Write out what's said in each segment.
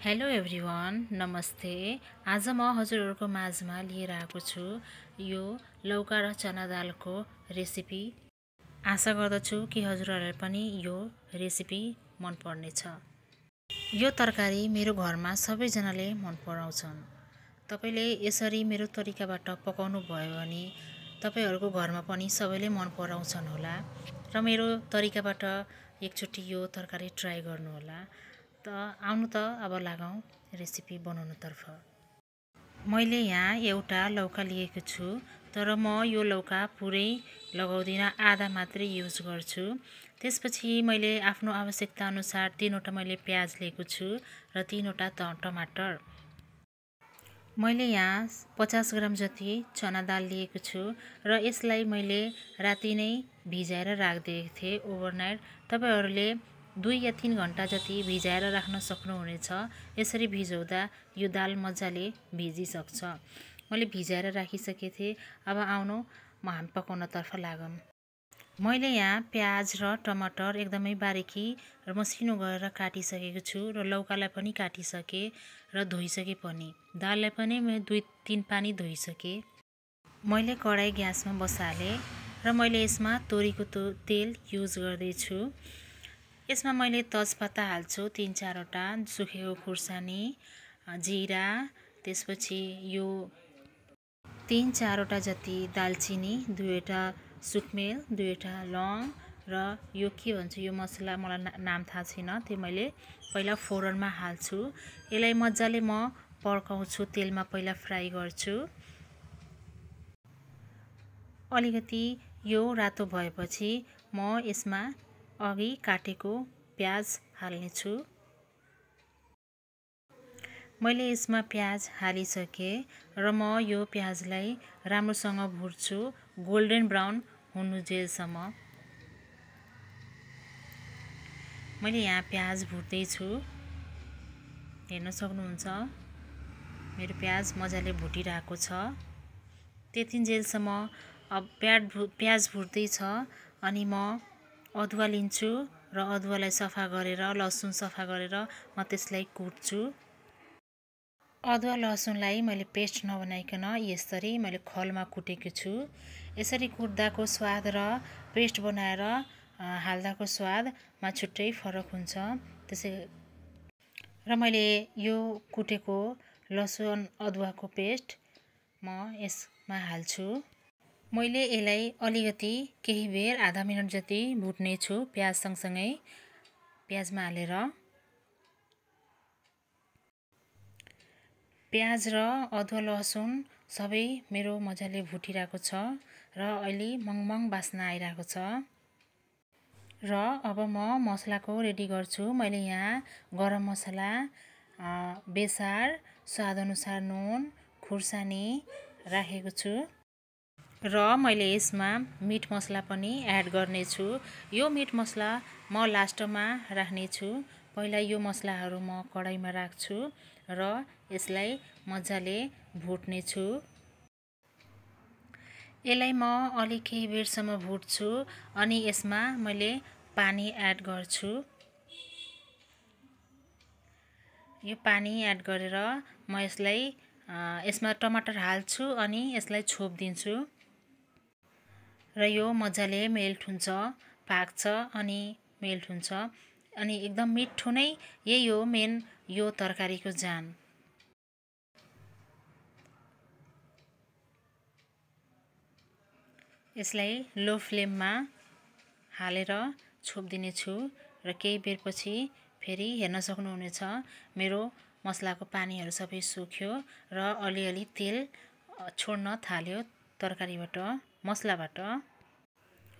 Hello everyone, नमस्ते। आज म हजुरहरूको माझमा लिएर आएको छु यो लौका र चना दालको रेसिपी। आशा गर्दछु कि हजुरहरूलाई पनि यो रेसिपी मन पर्नेछ। यो तरकारी मेरो घरमा सबैजनाले मन पराउँछन्। तपाईले यसरी मेरो तरिकाबाट पकाउनु भयो भने तपाईहरुको घरमा पनि सबैले मन पराउँछन् होला र मेरो तरिकाबाट एकचोटी यो तरकारी ट्राई गर्नु होला। त आउनु त अब लागौं रेसिपी बनाउनुतर्फ। मैले यहाँ एउटा लौका लिएको छु, तर म यो लौका पुरै लगाउँदिन, आधा मात्रै युज गर्छु। त्यसपछि मैले आफ्नो आवश्यकता अनुसार 3वटा मैले प्याज लिएको छु र 3वटा टमाटर। मैले यहाँ 50 ग्राम जति चना दाल लिएको छु र यसलाई मैले राति नै भिजाएर राखिदिएको थिएँ ओभरनाइट। तपाईहरुले 2 या 3 घण्टा जति भिजाएर राख्न सक्नुहुनेछ। यसरी भिजाउँदा यो दाल मजाले भिजिसक्छ। मैले भिजाएर राखिसकेको थिएँ। अब आउनु हामी पकाउनतर्फ लागौं। मैले यहाँ प्याज र टमाटर एकदमै बारीकी र मसिनो गरेर काटिसकेको छु र लौकालाई पनि काटिसके र धोइसके पनि। दाललाई पनि मैले 2-3 पानी धोइसके। मैले कराई ग्यासमा बसाले र मैले यसमा तोरीको तेल युज गर्दैछु। यसमा मैले तेजपत्ता हाल्छु 3-4 वटा, सुकेको खुर्सानी, जिरा, त्यसपछि यो 3-4 वटा जति दालचिनी, 2 वटा सुकमेल, 2 वटा लौंग र यो के भन्छ यो मसला मलाई नाम थाहा छैन, त्यो मैले पहिला फोरनमा हाल्छु। यसलाई मजाले म पड्काउँछु, तेलमा पहिला फ्राई गर्छु। अलिकति यो रातो भएपछि म यसमा अघि काटेको प्याज हाल्ने छु। मैले यसमा प्याज हालिसके र म यो प्याजलाई राम्रोसँग भुट्छु, गोल्डन ब्राउन हुनुजेलसम्म। मैले यहाँ प्याज भुट्दै छु, हेर्न सक्नुहुन्छ मेरो प्याज मजाले भुटिरहेको छ। त्यतिन्जेलसम्म अब प्याज भुट्दै छ अनि म अदुवा लिन्छु र अदुवालाई सफा गरेर, लसुन सफा गरेर म त्यसलाई कुट्छु। अदुवा लसुनलाई मैले पेस्ट नबनाइकन यसरी मैले खलमा कुटेको छु। यसरी कुट्दाको स्वाद र पेस्ट बनाएर हाल्दाको स्वादमा छुट्टै फरक हुन्छ। त्यसै र मैले यो कुटेको लसुन अदुवाको पेस्ट म यसमा हाल्छु। मैले यसलाई अलिकति केही बेर आधा मिनेट जति भुट्ने छु प्याज सँगसँगै, प्याजमा हालेर। प्याज र अदुवा लसुन सबै मेरो मजाले भुटिरहेको छ र अहिले मङमङ बास्ना आइरहेको छ। र अब म मसलाको रेडी गर्छु। मैले यहाँ गरम मसला, बेसार, स्वादअनुसार नुन, खुर्सानी राखेको छु र मैले यसमा मिट मसला पनि एड गर्ने छु। यो मिट मसला म लास्टमा राख्ने छु। पहिला यो मसलाहरू म कराईमा राख्छु र यसलाई मजाले भुट्ने छु। यसलाई म अलि केही बेरसम्म भुट्छु अनि यसमा मैले पानी एड गर्छु। यो पानी एड गरेर म यसलाई यसमा टमाटर हाल्छु अनि यसलाई छोप्दिन्छु र यो मजाले मेल्ट हुन्छ, पाक्छ अनि मेल्ट हुन्छ अनि एकदम मिठो नै यही हो मेन यो तरकारीको जान। यसलाई लो फ्लेममा हालेर छोप्दिने छु र केही बेरपछि फेरि हेर्न सक्नुहुनेछ मेरो मसलाको पानीहरू सबै सुक्यो र अलिअलि तेल छोड्न थाल्यो तरकारीबाट, मसलाबाट।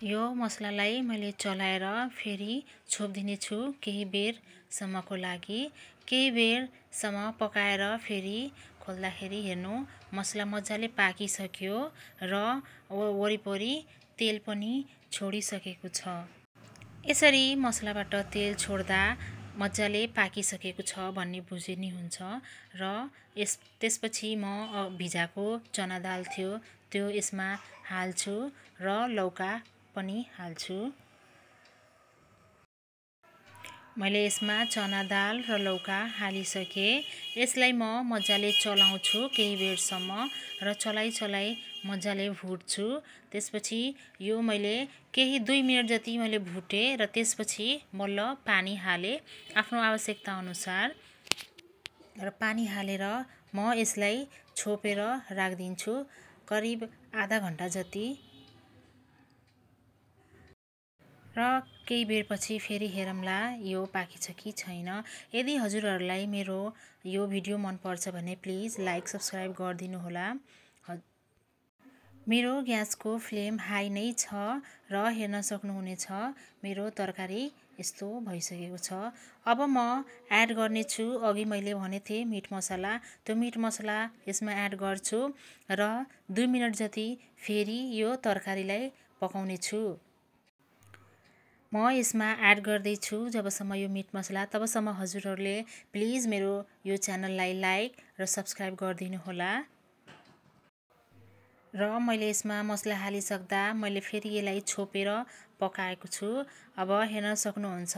यो मसलालाई मैले चलाएर फेरि छोप्दिने छु केही बेरसम्मको लागि। केही बेरसम्म पकाएर फेरि खोल्दाखेरि हेर्नु मसला मजाले पाकिसक्यो र वरिपरि तेल पनि छोडिसकेको छ। यसरी मसलाबाट तेल छोड्दा मजाले पाकिसकेको छ भन्ने बुझिने हुन्छ र त्यसपछि म भिजाको चना दाल थियो त्यो यसमा हाल्छु र लौका पनि हाल्छु। मैले यसमा चना दाल र लौका हालिसकेँ। यसलाई म मजाले चलाउँछु केही बेरसम्म र चलाई मजाले भुट्छु। त्यसपछि यो मैले केही 2 मिनेट जति मैले भुटेँ र त्यसपछि बल्ल पानी हालेँ आफ्नो आवश्यकता अनुसार र पानी हालेर म यसलाई छोपेर राखिदिन्छु करिब आधा घण्टा जति। र केही बेरपछि फेरि हेरौँला यो पाकेछ कि छैन। यदि हजुरहरूलाई मेरो यो भिडियो मन पर्छ भने प्लिज लाइक सब्स्क्राइब गरिदिनु होला। मेरो ग्यासको फ्लेम हाई नै छ र हेर्न सक्नुहुनेछ मेरो तरकारी यस्तो भइसकेको छ। अब म एड गर्नेछु अघि मैले भनेको थिएँ मिट मसला, त्यो मिट मसला यसमा एड गर्छु र 2 मिनेट जति फेरि यो तरकारीलाई पकाउने छु। म यसमा एड गर्दैछु जबसम्म यो मिट मसला, तबसम्म हजुरहरूले प्लिज मेरो यो च्यानललाई लाइक र सब्स्क्राइब गरिदिनु होला। र मैले यसमा मसला हालिसक्दा मैले फेरि यसलाई छोपेर पकाएको छु। अब हेर्न सक्नुहुन्छ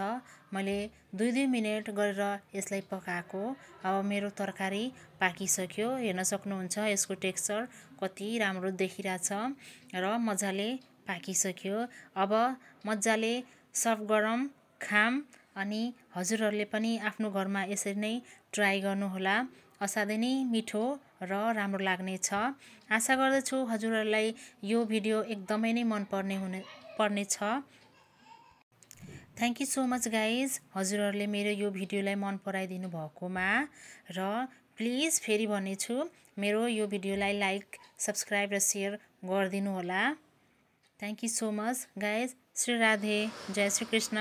मैले 2 मिनेट गरेर यसलाई पकाएको। अब मेरो तरकारी पाकिसक्यो। हेर्न सक्नुहुन्छ यसको टेक्सचर कति राम्रो देखिरहेछ र मजाले पाकिसक्यो। अब मजाले सर्भ गरौँ खाम अनि हजुरहरूले पनि आफ्नो घरमा यसरी नै ट्राई गर्नुहोला। असाध्यै नै मिठो र राम्रो लाग्नेछ। आशा गर्दछु हजुरहरूलाई यो भिडियो एकदमै नै मन पर्नेछ। Thank you so much guys हजुरहरूले मेरो यो भिडियोलाई मन पराइदिनु भएकोमा। र प्लिज फेरि भन्नेछु मेरो यो भिडियोलाई लाइक सब्स्क्राइब र सेयर गरिदिनु होला। Thank you so much guys. Shri Radhe, जय श्री कृष्ण।